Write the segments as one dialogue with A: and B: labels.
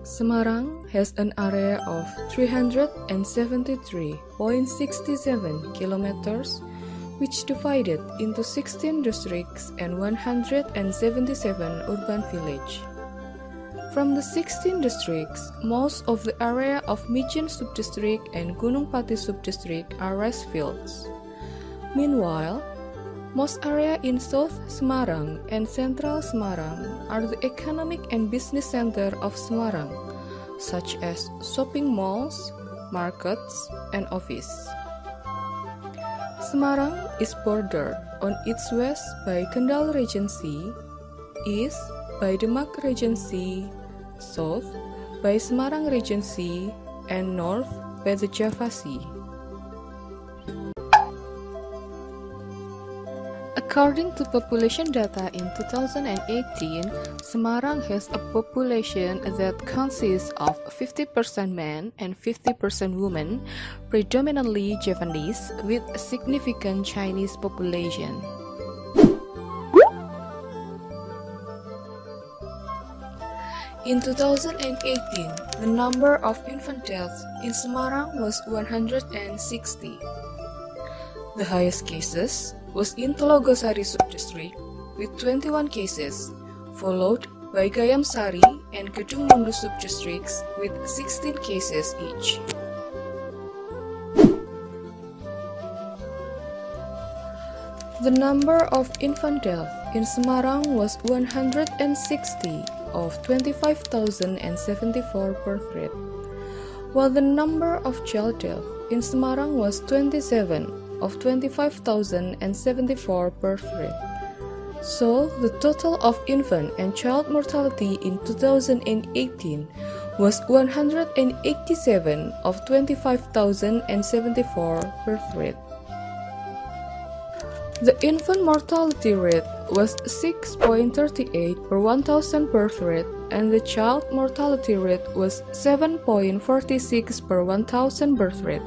A: Semarang has an area of 373.67 kilometers, which divided into 16 districts and 177 urban villages. From the 16 districts, most of the area of Mijen Subdistrict and Gunung Pati Subdistrict are rice fields. Meanwhile, most area in South Semarang and Central Semarang are the economic and business center of Semarang, such as shopping malls, markets, and office. Semarang is bordered on its west by Kendal Regency, east by Demak Regency, south by Semarang Regency, and north by the Java Sea. According to population data in 2018, Semarang has a population that consists of 50% men and 50% women, predominantly Javanese, with a significant Chinese population. In 2018, the number of infant deaths in Semarang was 160. The highest cases was in Telogosari Subdistrict with 21 cases, followed by Gayam Sari and Kedung Mundu Subdistricts with 16 cases each. The number of infant deaths in Semarang was 160 of 25,074 birth rate, while the number of child deaths in Semarang was 27 of 25,074 birth rate. So, the total of infant and child mortality in 2018 was 187 of 25,074 birth rate. The infant mortality rate was 6.38 per 1,000 birth rate, and the child mortality rate was 7.46 per 1,000 birth rate.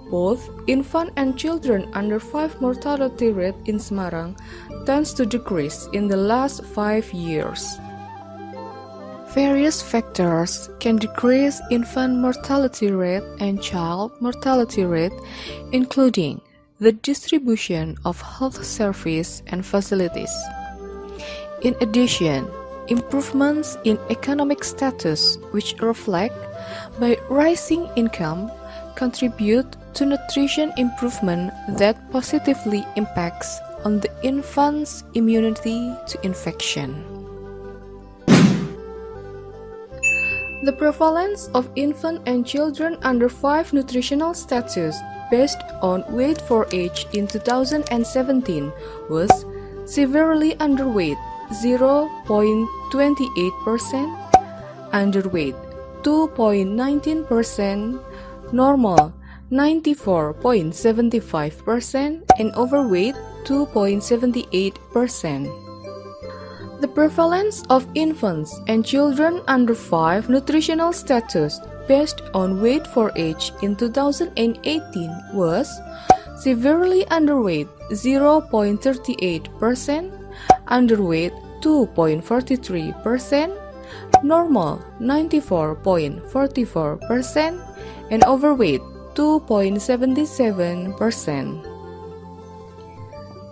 A: Both infant and children under 5 mortality rate in Semarang tends to decrease in the last 5 years. Various factors can decrease infant mortality rate and child mortality rate, including the distribution of health service and facilities. In addition, improvements in economic status, which reflect by rising income, contribute to nutrition improvement that positively impacts on the infant's immunity to infection. The prevalence of infant and children under 5 nutritional status based on weight for age in 2017 was severely underweight 0.28%, underweight 2.19%, normal 94.75%, and overweight 2.78%. The prevalence of infants and children under 5 nutritional status based on weight for age in 2018 was severely underweight 0.38%, underweight 2.43%, normal 94.44%, and overweight 2.77%.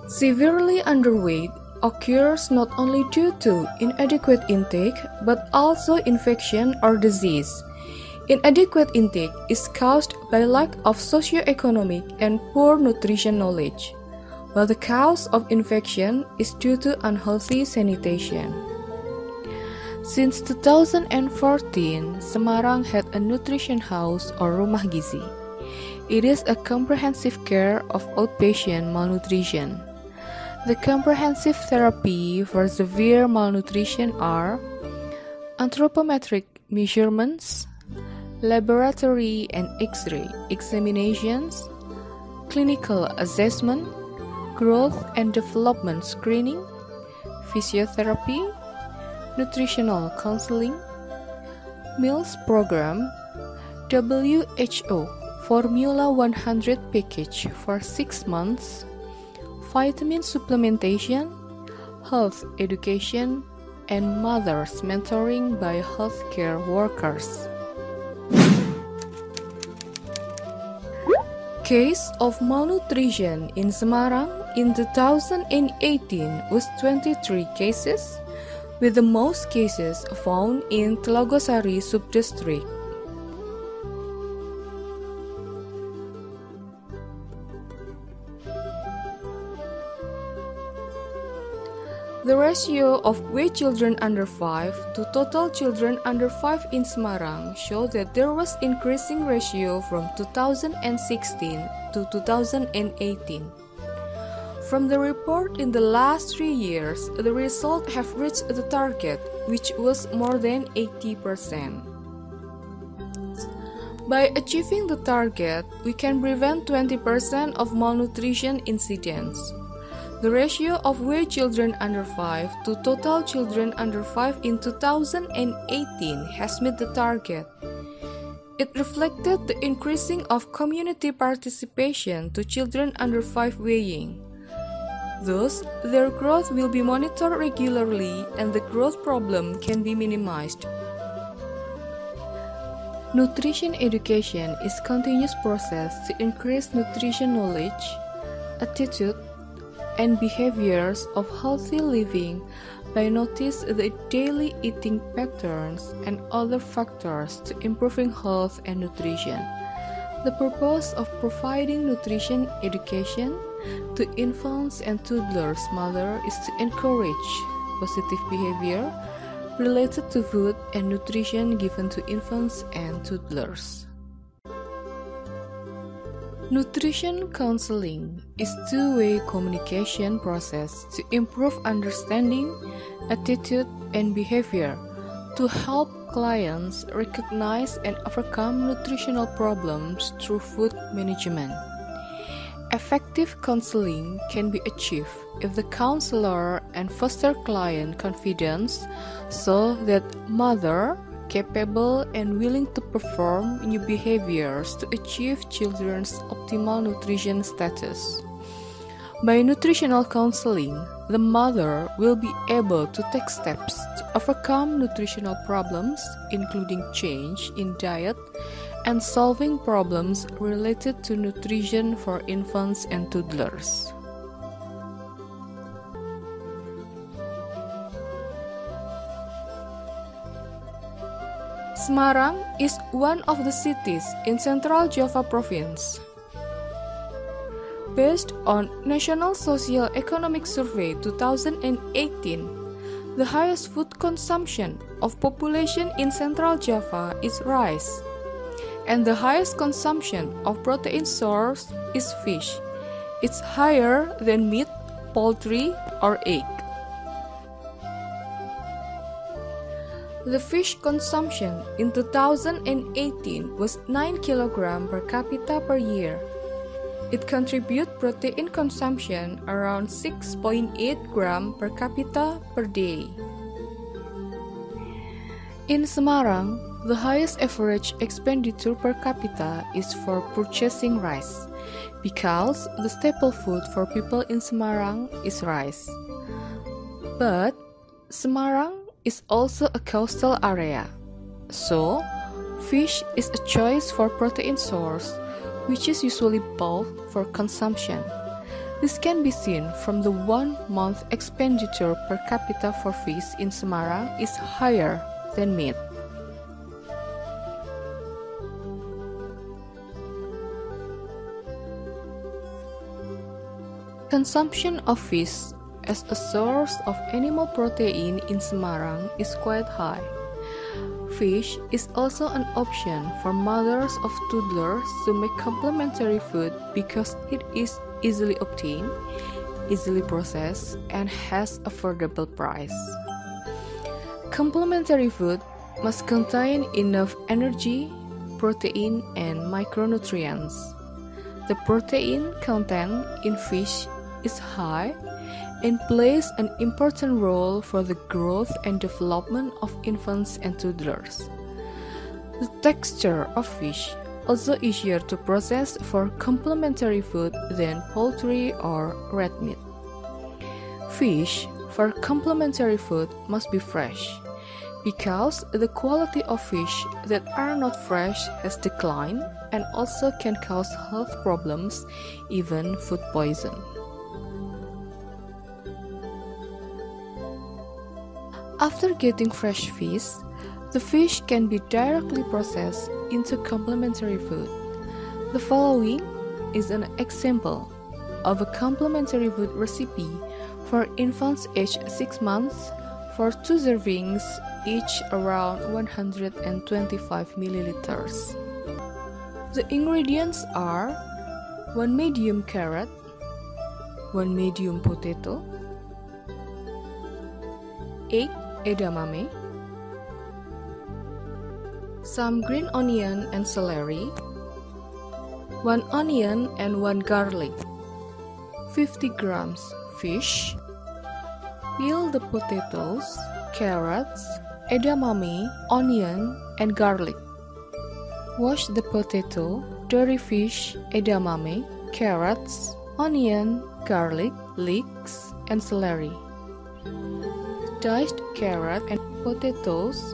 A: Severely underweight occurs not only due to inadequate intake but also infection or disease. Inadequate intake is caused by lack of socioeconomic and poor nutrition knowledge, while the cause of infection is due to unhealthy sanitation. Since 2014, Semarang had a nutrition house or Rumah Gizi. It is a comprehensive care of outpatient malnutrition. The comprehensive therapy for severe malnutrition are anthropometric measurements, laboratory and X-ray examinations, clinical assessment, growth and development screening, physiotherapy, nutritional counseling, meals program, WHO Formula 100 package for 6 months, vitamin supplementation, health education, and mothers mentoring by healthcare workers. Case of malnutrition in Semarang in 2018 was 23 cases, with the most cases found in Telogosari subdistrict. The ratio of weight children under 5 to total children under 5 in Semarang showed that there was increasing ratio from 2016 to 2018. From the report in the last 3 years, the results have reached the target, which was more than 80%. By achieving the target, we can prevent 20% of malnutrition incidents. The ratio of weight children under 5 to total children under 5 in 2018 has met the target. It reflected the increasing of community participation to children under 5 weighing. Thus, their growth will be monitored regularly and the growth problem can be minimized. Nutrition education is a continuous process to increase nutrition knowledge, attitude, and behaviors of healthy living by notice the daily eating patterns and other factors to improving health and nutrition. The purpose of providing nutrition education to infants and toddlers' mother is to encourage positive behavior related to food and nutrition given to infants and toddlers. Nutrition counseling is a two-way communication process to improve understanding, attitude, and behavior to help clients recognize and overcome nutritional problems through food management. Effective counseling can be achieved if the counselor and foster client confidence so that mother capable and willing to perform new behaviors to achieve children's optimal nutrition status. By nutritional counseling, the mother will be able to take steps to overcome nutritional problems, including change in diet and solving problems related to nutrition for infants and toddlers. Semarang is one of the cities in Central Java Province. Based on National Socio-Economic Survey 2018, the highest food consumption of population in Central Java is rice, and the highest consumption of protein source is fish. It's higher than meat, poultry, or egg. The fish consumption in 2018 was 9 kg per capita per year. It contributes protein consumption around 6.8 gram per capita per day. In Semarang, the highest average expenditure per capita is for purchasing rice, because the staple food for people in Semarang is rice. But Semarang is also a coastal area, so fish is a choice for protein source, which is usually bought for consumption. This can be seen from the 1 month expenditure per capita for fish in Semarang is higher than meat. Consumption of fish as a source of animal protein in Semarang is quite high. Fish is also an option for mothers of toddlers to make complementary food because it is easily obtained, easily processed, and has affordable price. Complementary food must contain enough energy, protein, and micronutrients. The protein content in fish is high and plays an important role for the growth and development of infants and toddlers. The texture of fish also easier to process for complementary food than poultry or red meat. Fish for complementary food must be fresh, because the quality of fish that are not fresh has declined and also can cause health problems, even food poison. After getting fresh fish, the fish can be directly processed into complementary food. The following is an example of a complementary food recipe for infants aged 6 months for 2 servings, each around 125 milliliters. The ingredients are 1 medium carrot, 1 medium potato, 8 edamame, some green onion and celery, 1 onion and 1 garlic, 50 grams fish. Peel the potatoes, carrots, edamame, onion, and garlic. Wash the potato, dairy fish, edamame, carrots, onion, garlic, leeks, and celery. Diced carrot and potatoes.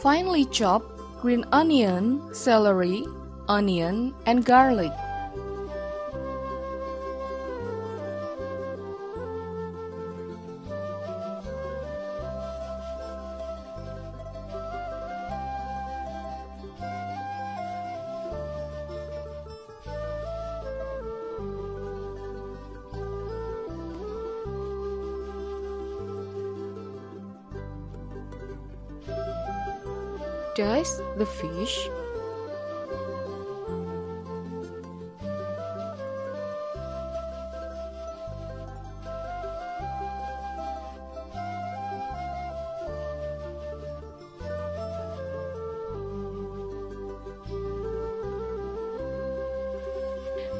A: Finely chop green onion, celery, onion, and garlic. Dice the fish.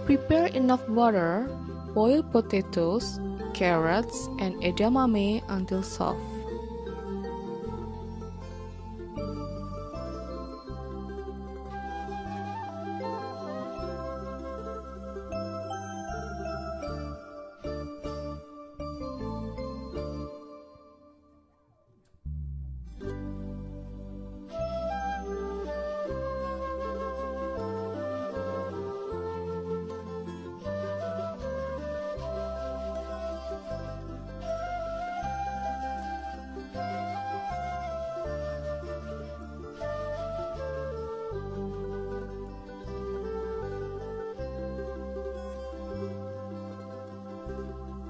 A: Prepare enough water, boil potatoes, carrots, and edamame until soft.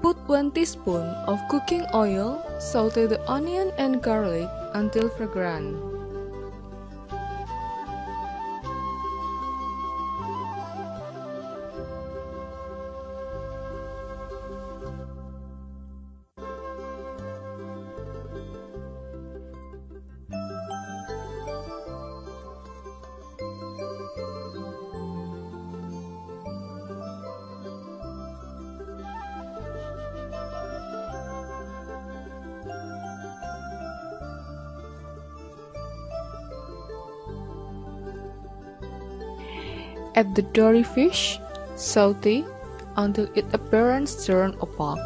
A: Put 1 teaspoon of cooking oil, saute the onion and garlic until fragrant. Add the dory fish, saute until its appearance turns opaque.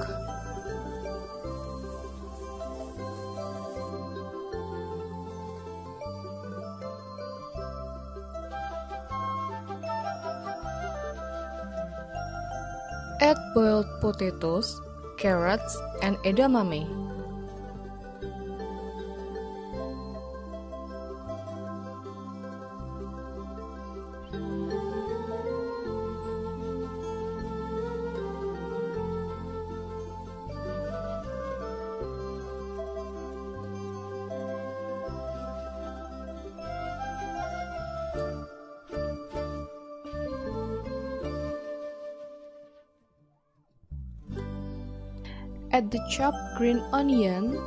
A: Add boiled potatoes, carrots, and edamame. Add the chopped green onion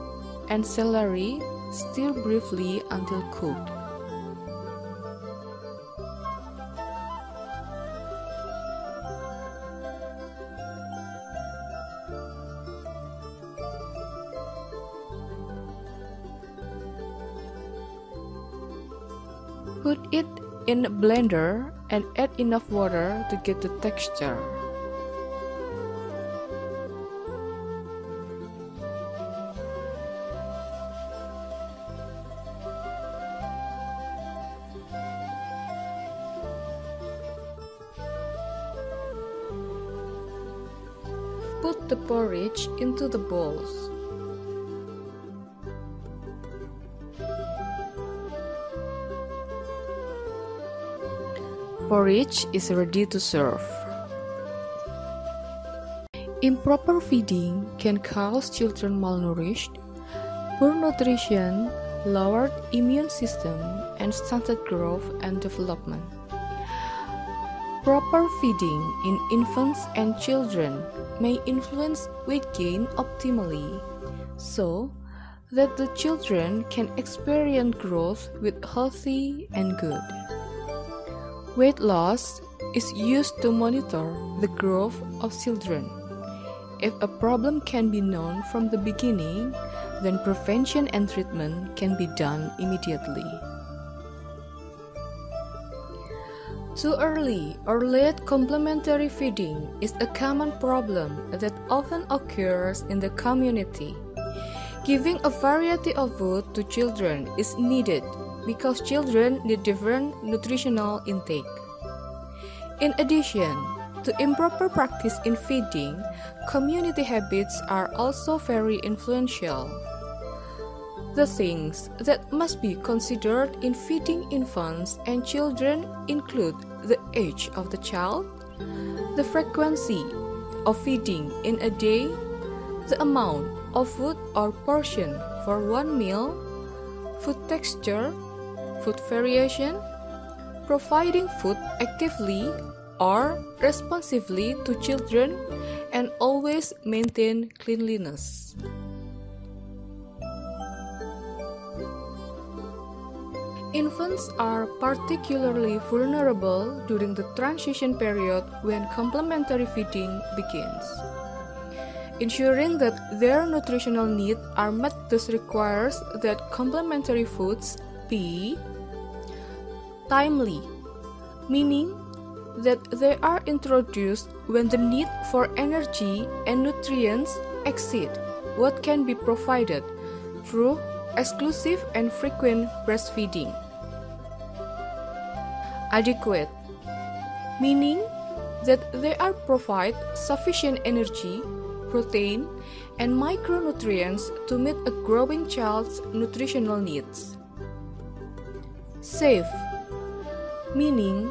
A: and celery, stir briefly until cooked. Put it in a blender and add enough water to get the texture. Put the porridge into the bowls. Porridge is ready to serve. Improper feeding can cause children malnourished, poor nutrition, lowered immune system, and stunted growth and development. Proper feeding in infants and children may influence weight gain optimally, so that the children can experience growth with healthy and good. Weight loss is used to monitor the growth of children. If a problem can be known from the beginning, then prevention and treatment can be done immediately. Too early or late complementary feeding is a common problem that often occurs in the community. Giving a variety of food to children is needed because children need different nutritional intake. In addition to improper practice in feeding, community habits are also very influential. The things that must be considered in feeding infants and children include the age of the child, the frequency of feeding in a day, the amount of food or portion for one meal, food texture, food variation, providing food actively or responsively to children, and always maintain cleanliness. Infants are particularly vulnerable during the transition period when complementary feeding begins. Ensuring that their nutritional needs are met thus requires that complementary foods be timely, meaning that they are introduced when the need for energy and nutrients exceed what can be provided through exclusive and frequent breastfeeding. Adequate, meaning that they are provide sufficient energy, protein, and micronutrients to meet a growing child's nutritional needs. Safe, meaning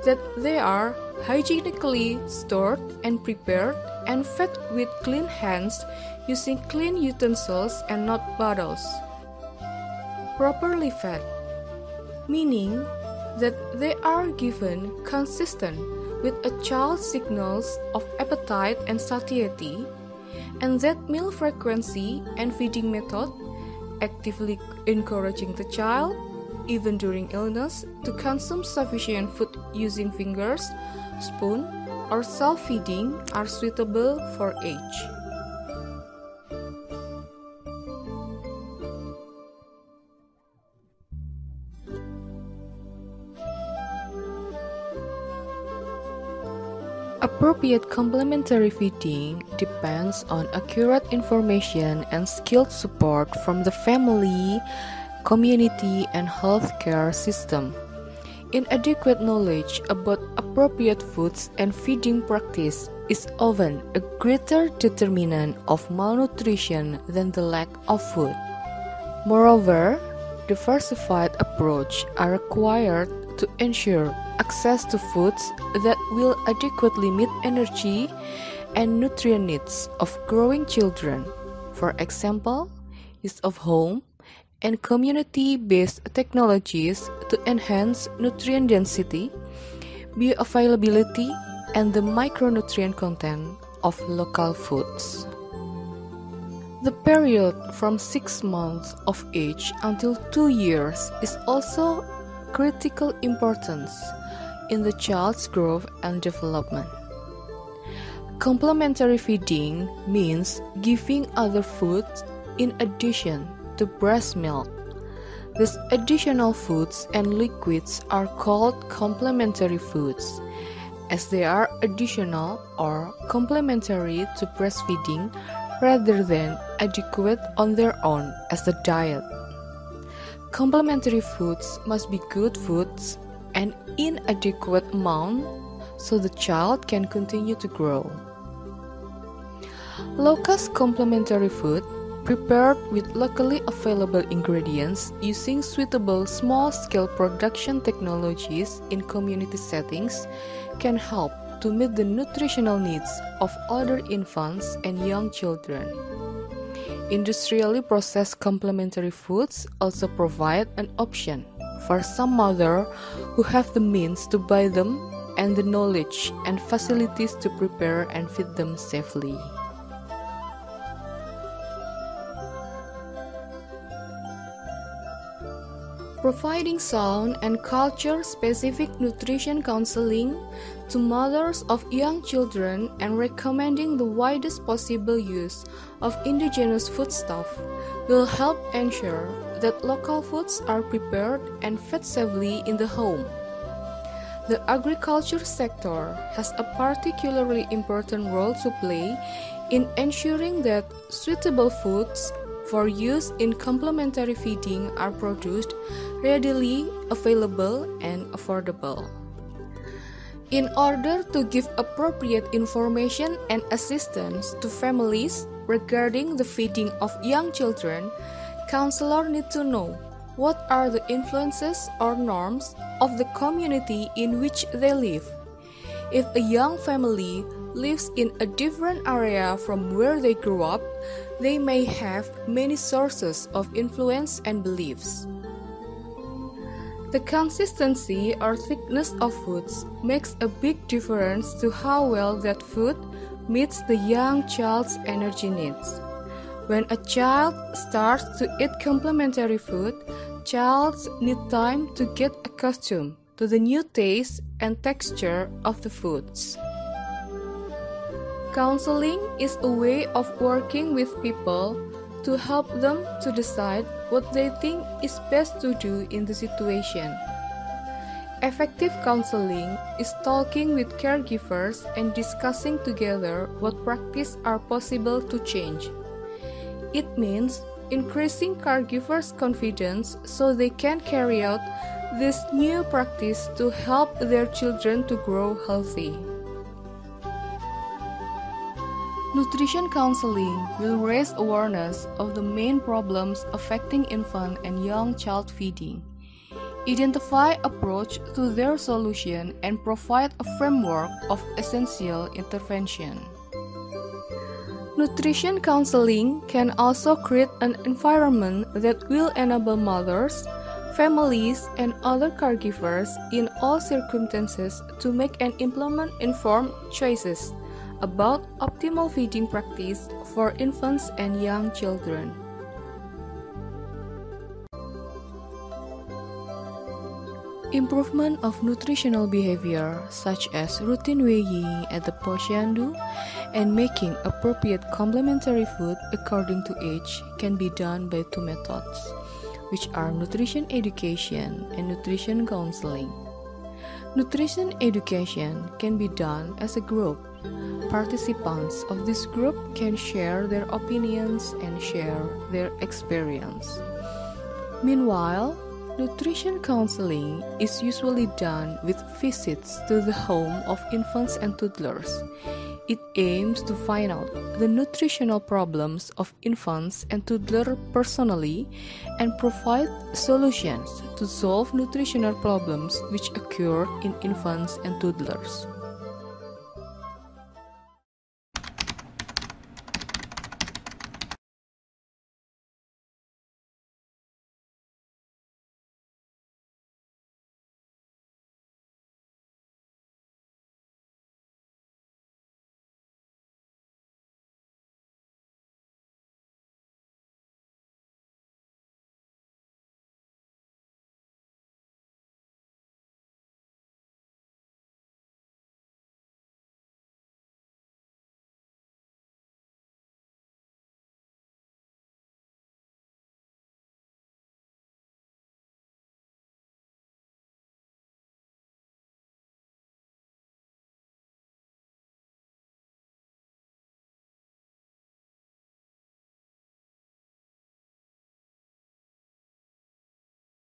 A: that they are hygienically stored and prepared and fed with clean hands using clean utensils and not bottles. Properly fed, meaning that they are given consistent with a child's signals of appetite and satiety, and that meal frequency and feeding method actively encouraging the child, even during illness, to consume sufficient food using fingers, spoon, or self-feeding are suitable for age. Appropriate complementary feeding depends on accurate information and skilled support from the family, community, and healthcare system. Inadequate knowledge about appropriate foods and feeding practice is often a greater determinant of malnutrition than the lack of food. Moreover, diversified approaches are required to ensure access to foods that will adequately meet energy and nutrient needs of growing children. For example, use of home and community-based technologies to enhance nutrient density, bioavailability, and the micronutrient content of local foods. The period from 6 months of age until 2 years is also critical importance in the child's growth and development. Complementary feeding means giving other foods in addition to breast milk. These additional foods and liquids are called complementary foods, as they are additional or complementary to breastfeeding rather than adequate on their own as a diet. Complementary foods must be good foods and in adequate amount so the child can continue to grow. Low-cost complementary food, prepared with locally available ingredients using suitable small-scale production technologies in community settings, can help to meet the nutritional needs of older infants and young children. Industrially processed complementary foods also provide an option for some mothers who have the means to buy them and the knowledge and facilities to prepare and feed them safely. Providing sound and culture-specific nutrition counseling to mothers of young children and recommending the widest possible use of indigenous foodstuff will help ensure that local foods are prepared and fed safely in the home. The agriculture sector has a particularly important role to play in ensuring that suitable foods for use in complementary feeding are produced readily available and affordable. In order to give appropriate information and assistance to families regarding the feeding of young children, counselors need to know what are the influences or norms of the community in which they live. If a young family lives in a different area from where they grew up, they may have many sources of influence and beliefs. The consistency or thickness of foods makes a big difference to how well that food meets the young child's energy needs. When a child starts to eat complementary food, childs need time to get accustomed to the new taste and texture of the foods. Counseling is a way of working with people to help them to decide what they think is best to do in the situation. Effective counseling is talking with caregivers and discussing together what practices are possible to change. It means increasing caregivers' confidence so they can carry out this new practice to help their children to grow healthy. Nutrition counseling will raise awareness of the main problems affecting infant and young child feeding, identify approach to their solution, and provide a framework of essential intervention. Nutrition counseling can also create an environment that will enable mothers, families, and other caregivers in all circumstances to make and implement informed choices about optimal feeding practice for infants and young children. Improvement of nutritional behavior, such as routine weighing at the posyandu and making appropriate complementary food according to age, can be done by two methods, which are nutrition education and nutrition counseling. Nutrition education can be done as a group. Participants of this group can share their opinions and share their experience. Meanwhile, nutrition counseling is usually done with visits to the home of infants and toddlers. It aims to find out the nutritional problems of infants and toddlers personally and provide solutions to solve nutritional problems which occur in infants and toddlers.